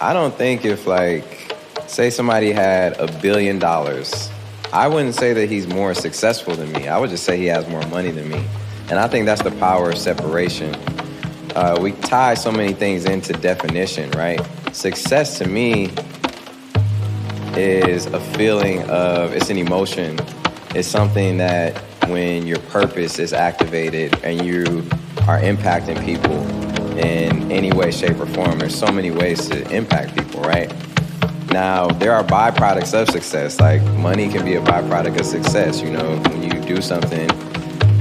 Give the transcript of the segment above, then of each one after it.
I don't think if, like, say somebody had $1 billion, I wouldn't say that he's more successful than me. I would just say he has more money than me. And I think that's the power of separation. We tie so many things into definition, right? Success to me is a feeling of, it's an emotion. It's something that when your purpose is activated and you are impacting people in any way, shape, or form, there's so many ways to impact people, right? Now, there are byproducts of success. Like, money can be a byproduct of success. You know, when you do something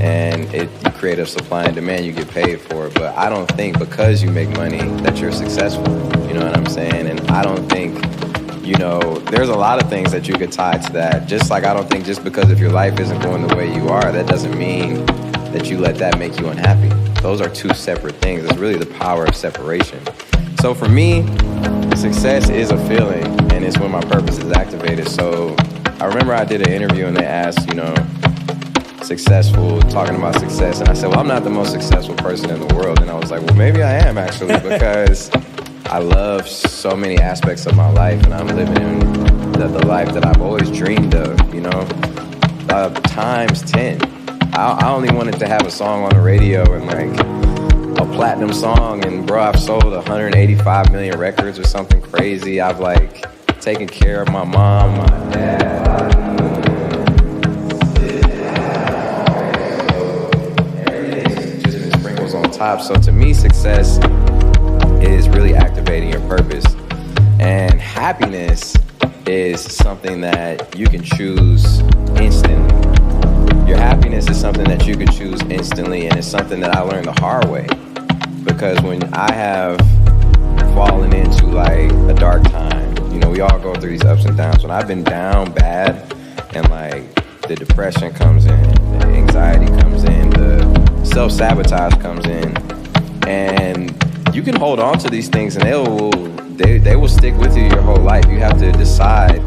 and you create a supply and demand, you get paid for it. But I don't think because you make money that you're successful. You know what I'm saying? And I don't think, you know, there's a lot of things that you could tie to that. Just like I don't think just because if your life isn't going the way you are, that doesn't mean that you let that make you unhappy. Those are two separate things. It's really the power of separation. So for me, success is a feeling, and it's when my purpose is activated. So I remember I did an interview and they asked, you know, talking about success. And I said, well, I'm not the most successful person in the world. And I was like, well, maybe I am actually, because I love so many aspects of my life, and I'm living in the life that I've always dreamed of, you know, times 10. I only wanted to have a song on the radio and like a platinum song, and bro, I've sold 185 million records or something crazy. I've like taken care of my mom, my dad. Everything's just been sprinkles on top. So to me, success is really activating your purpose. And happiness is something that you can choose instantly. Your happiness is something that you can choose instantly, and it's something that I learned the hard way. Because when I have fallen into like a dark time, you know, we all go through these ups and downs. When I've been down bad and like the depression comes in, the anxiety comes in, the self-sabotage comes in, and you can hold on to these things and they will stick with you your whole life. You have to decide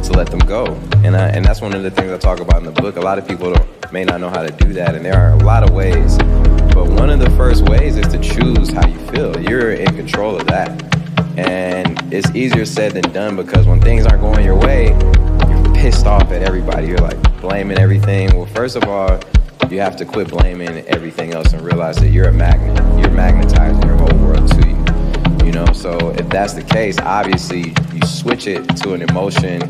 to let them go. And that's one of the things I talk about in the book. A lot of people may not know how to do that, and there are a lot of ways. But one of the first ways is to choose how you feel. You're in control of that. And it's easier said than done, because when things aren't going your way, you're pissed off at everybody. You're like blaming everything. Well, first of all, you have to quit blaming everything else and realize that you're a magnet. You're magnetizing your whole world to you. You know, so if that's the case, obviously you switch it to an emotion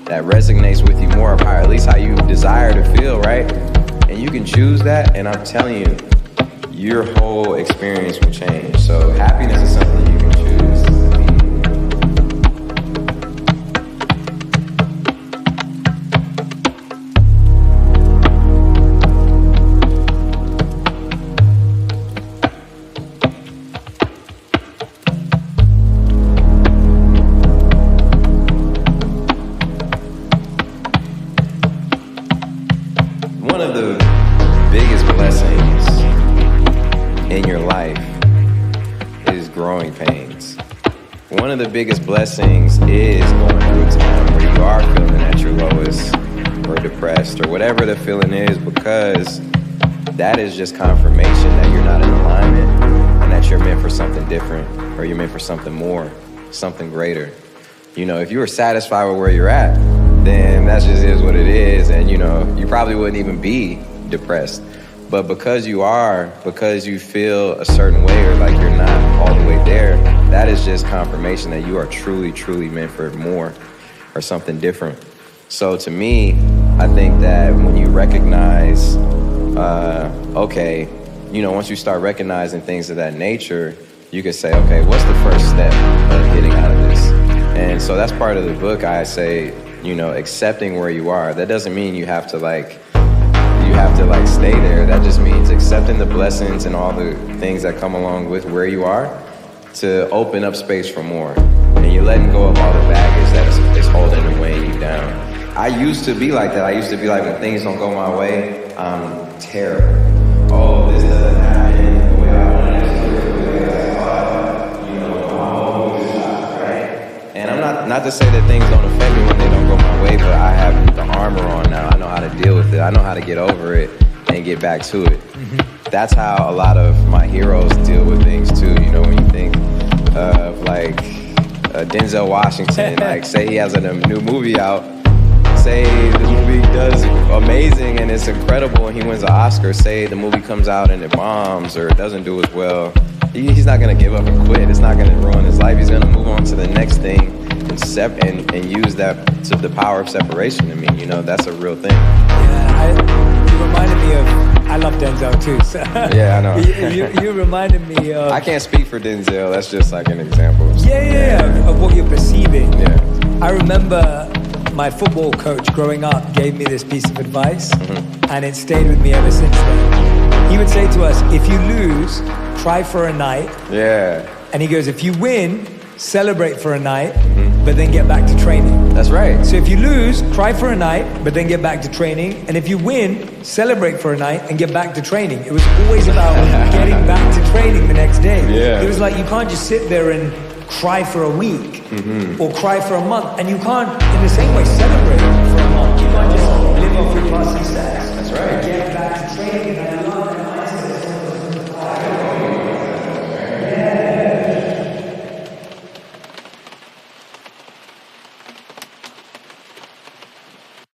that resonates with you more, or at least how you desire to feel, right? And you can choose that, and I'm telling you, your whole experience will change. So happiness is something you can choose. One of the biggest blessings in your life is growing pains. One of the biggest blessings is going through a time where you are feeling at your lowest or depressed or whatever the feeling is, because that is just confirmation that you're not in alignment and that you're meant for something different, or you're meant for something more, something greater. You know, if you were satisfied with where you're at, then that just is what it is, and you know, you probably wouldn't even be depressed. But because you feel a certain way, or like you're not all the way there, that is just confirmation that you are truly, truly meant for more or something different. So to me, I think that when you recognize, okay, you know, once you start recognizing things of that nature, you can say, okay, what's the first step of getting out of this? And so that's part of the book. I say, you know, accepting where you are. That doesn't mean you have to stay there. That just means accepting the blessings and all the things that come along with where you are, to open up space for more. And you're letting go of all the baggage that is holding and weighing you down. I used to be like that. I used to be like, when things don't go my way, I'm terrible. Oh, this doesn't happen the way I wanted it to, the way I thought, you know, I'm always shocked, right? And I'm not to say that things don't affect me when they don't go my way, but I have the armor on now. I know how to deal with it. I know how to get over it and get back to it. Mm-hmm. That's how a lot of my heroes deal with things too. You know, when you think of like Denzel Washington. Like, say he has a new movie out. Say the movie does amazing and it's incredible and he wins an Oscar. Say the movie comes out and it bombs or it doesn't do as well. He's not going to give up and quit. It's not going to ruin his life. He's going to move on to the next thing and use that to the power of separation. I mean, you know, that's a real thing. Yeah, you reminded me of, I love Denzel too. So yeah, I know. you reminded me of... I can't speak for Denzel. That's just like an example. Yeah, of what you're perceiving. Yeah. I remember my football coach growing up gave me this piece of advice, and it stayed with me ever since then. He would say to us, if you lose, cry for a night. Yeah. And he goes, if you win, celebrate for a night, but then get back to training. That's right. So if you lose, cry for a night, but then get back to training. And if you win, celebrate for a night and get back to training. It was always about getting back to training the next day. Yeah. It was like you can't just sit there and cry for a week or cry for a month. And you can't, in the same way, celebrate